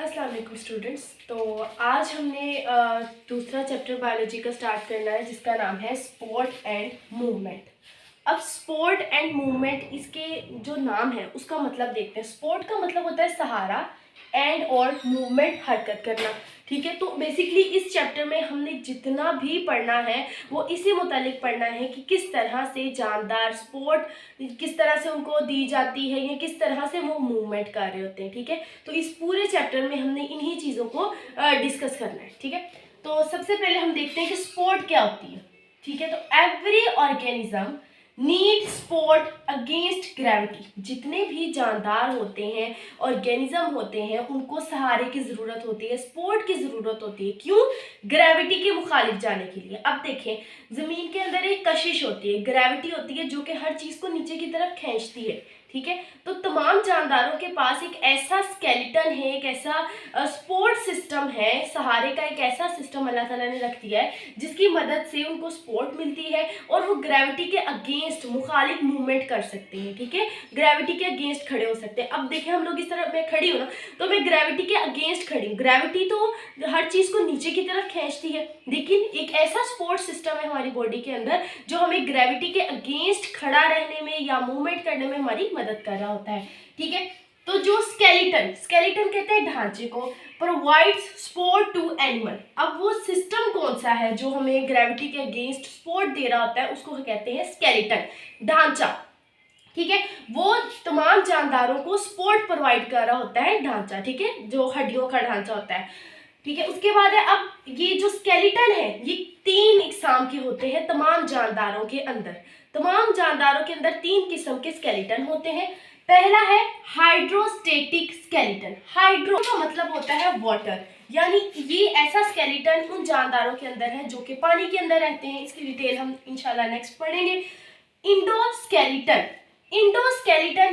अस्सलाम वालेकुम स्टूडेंट्स। तो आज हमने दूसरा चैप्टर बायोलॉजी का स्टार्ट करना है जिसका नाम है स्पोर्ट एंड मूवमेंट। अब स्पोर्ट एंड मूवमेंट, इसके जो नाम है उसका मतलब देखते हैं। स्पोर्ट का मतलब होता है सहारा, एंड और मूवमेंट हरकत करना। ठीक है, तो बेसिकली इस चैप्टर में हमने जितना भी पढ़ना है वो इसी मुतालिक पढ़ना है कि किस तरह से जानदार स्पोर्ट किस तरह से उनको दी जाती है या किस तरह से वो मूवमेंट कर रहे होते हैं। ठीक है, तो इस पूरे चैप्टर में हमने इन्हीं चीज़ों को डिस्कस करना है। ठीक है, तो सबसे पहले हम देखते हैं कि स्पोर्ट क्या होती है। ठीक है, तो every organism need support against gravity. जितने भी जानदार होते हैं, ऑर्गेनिज्म होते हैं, उनको सहारे की ज़रूरत होती है, सपोर्ट की ज़रूरत होती है। क्यों? ग्रेविटी के मुखालिफ जाने के लिए। अब देखें, ज़मीन के अंदर एक कशिश होती है, ग्रेविटी होती है जो कि हर चीज़ को नीचे की तरफ खींचती है। ठीक है, तो तमाम जानदारों के पास एक ऐसा स्केलेटन है, एक ऐसा सपोर्ट सिस्टम है, सहारे का एक ऐसा सिस्टम अल्लाह ताला ने रख दिया है जिसकी मदद से उनको सपोर्ट मिलती है और वो ग्रेविटी के अगेंस्ट मुखालिफ मूवमेंट कर सकते हैं। ठीक है, ग्रेविटी के अगेंस्ट खड़े हो सकते हैं। अब देखें, हम लोग इस तरह मैं खड़ी हूँ ना, तो मैं ग्रेविटी के अगेंस्ट खड़ी हूँ। ग्रेविटी तो हर चीज़ को नीचे की तरफ खींचती है, लेकिन एक ऐसा सपोर्ट सिस्टम है हमारी बॉडी के अंदर जो हमें ग्रेविटी के अगेंस्ट खड़ा रहने में या मूवमेंट करने में हमारी मदद कर रहा होता है। ठीक है, तो जो स्केलेटन कहते हैं ढांचे को, प्रोवाइड्स सपोर्ट टू एनिमल। अब वो सिस्टम कौन सा है जो हमें ग्रेविटी के अगेंस्ट सपोर्ट दे रहा होता है, उसको कहते हैं स्केलेटन, ढांचा। ठीक है, वो तमाम जानदारों को सपोर्ट प्रोवाइड कर रहा होता है ढांचा। ठीक है, जो हड्डियों का ढांचा होता है। ठीक है, उसके बाद है, अब ये जो स्केलेटन है ये 3 इकसाम के होते हैं तमाम जानदारों के अंदर। तमाम जानदारों के अंदर 3 किस्म के स्केलेटन होते हैं। पहला है हाइड्रोस्टेटिक स्केलेटन। हाइड्रो का मतलब होता है वाटर, यानी ये ऐसा स्केलेटन उन जानदारों के अंदर है जो कि पानी के अंदर रहते हैं। इसकी डिटेल हम इंशाल्लाह नेक्स्ट पढ़ेंगे। इंडोस्केलेटन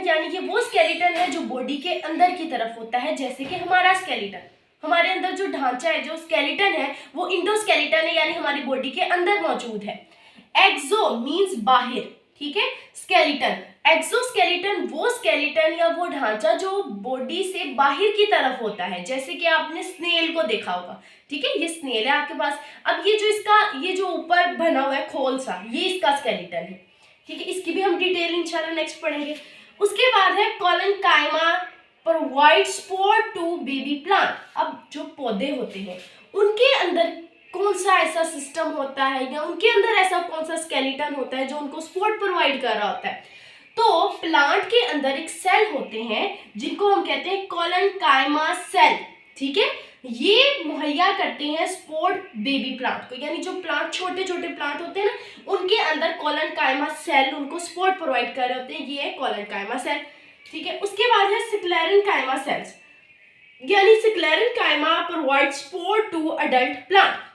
यानी कि वो स्केलेटन है जो बॉडी के अंदर की तरफ होता है, जैसे कि हमारा स्केलेटन। हमारे अंदर जो ढांचा है, जो स्केलेटन है, वो इंडोस्केलेटन है, यानी हमारी बॉडी के अंदर मौजूद है। एक्सो मींस बाहर। ठीक है, स्केलेटन, एक्सोस्केलेटन वो स्केलेटन या वो ढांचा जो बॉडी से बाहर की तरफ होता है, जैसे कि आपने स्नेल को देखा होगा। ठीक है, ये स्नेल है आपके पास। अब ये जो ऊपर बना हुआ है खोल सा, ये इसका स्केलेटन है। ठीक है, इसकी भी हम डिटेल इंशाल्लाह नेक्स्ट पढ़ेंगे। उसके बाद है collenchyma provide support to baby plant. अब जो पौधे होते हैं उनके अंदर कौन सा ऐसा सिस्टम होता है या उनके अंदर ऐसा कौन सा स्केलेटन होता है जो उनको सपोर्ट प्रोवाइड कर रहा होता है। तो प्लांट के अंदर एक सेल होते हैं जिनको हम कहते हैं कॉलनकाइमा सेल। ठीक है, ये मुहैया करते हैं सपोर्ट बेबी प्लांट को, यानी जो प्लांट छोटे छोटे प्लांट होते हैं ना, उनके अंदर कॉलनकाइमा सेल उनको सपोर्ट प्रोवाइड कर रहे होते हैं। ये है कॉलनकाइमा सेल। ठीक है, उसके बाद है स्क्लेरेनकाइमा सेल्स, यानी sclerenchyma provide support to adult plant.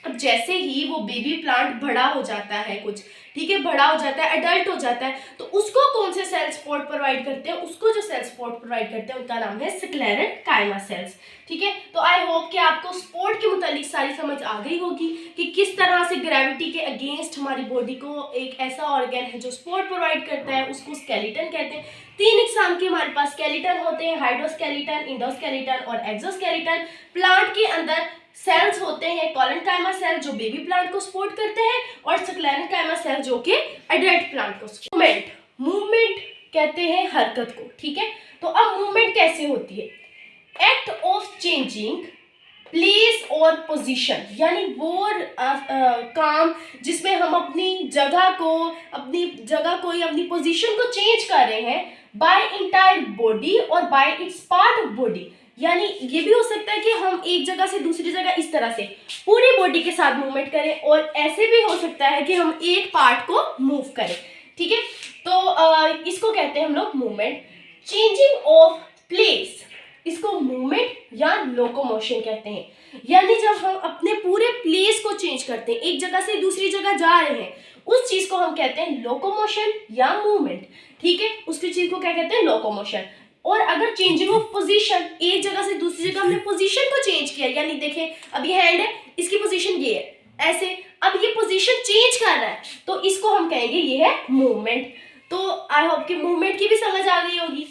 अब जैसे ही वो बेबी प्लांट बड़ा हो जाता है कुछ, ठीक है, बड़ा हो जाता है, अडल्ट हो जाता है, तो उसको कौन से सेल सपोर्ट प्रोवाइड करते हैं? उसको जो सेल सपोर्ट प्रोवाइड करते हैं उनका नाम है स्क्लेरेनकाइमा सेल्स। ठीक है, तो आई होप कि आपको सपोर्ट के मुतालिक सारी समझ आ गई होगी कि किस तरह से ग्रेविटी के अगेंस्ट हमारी बॉडी को एक ऐसा ऑर्गन है जो सपोर्ट प्रोवाइड करता है, उसको स्केलेटन कहते हैं। 3 इकसाम के हमारे पास स्केलेटन होते हैं, हाइड्रोस्केलेटन, इंडोस्केलेटन और एक्सोस्केलेटन। प्लांट के अंदर सेल्स होते हैं कॉलनकाइमा सेल जो बेबी प्लांट को सपोर्ट करते हैं, और स्क्लेरेनकाइमा सेल जो कि एडल्ट प्लांट को। मूवमेंट कहते हैं हरकत को। ठीक है, तो अब मूवमेंट कैसे होती है? एक्ट ऑफ चेंजिंग प्लेस और पोजीशन, यानी वो काम जिसमें हम अपनी जगह को या अपनी पोजीशन को चेंज कर रहे हैं बाय इंटायर बॉडी और bye it's part of body. यानी ये भी हो सकता है कि हम एक जगह से दूसरी जगह इस तरह से पूरी बॉडी के साथ मूवमेंट करें, और ऐसे भी हो सकता है कि हम एक पार्ट को मूव करें। ठीक है, तो इसको कहते हैं हम लोग मूवमेंट। चेंजिंग ऑफ प्लेस, इसको मूवमेंट या लोकोमोशन कहते हैं, यानी जब हम अपने पूरे प्लेस को चेंज करते हैं, एक जगह से दूसरी जगह जा रहे हैं, उस चीज को हम कहते हैं लोकोमोशन या मूवमेंट। ठीक है, उसकी चीज को क्या कहते हैं? लोकोमोशन। और अगर चेंजिंग ऑफ पोजीशन, एक जगह से दूसरी जगह हमने पोजीशन को चेंज किया, यानी देखें अब ये हैंड है, इसकी पोजीशन ये है, ऐसे अब ये पोजीशन चेंज कर रहा है, तो इसको हम कहेंगे ये है मूवमेंट। तो आई होप कि मूवमेंट की भी समझ आ गई होगी।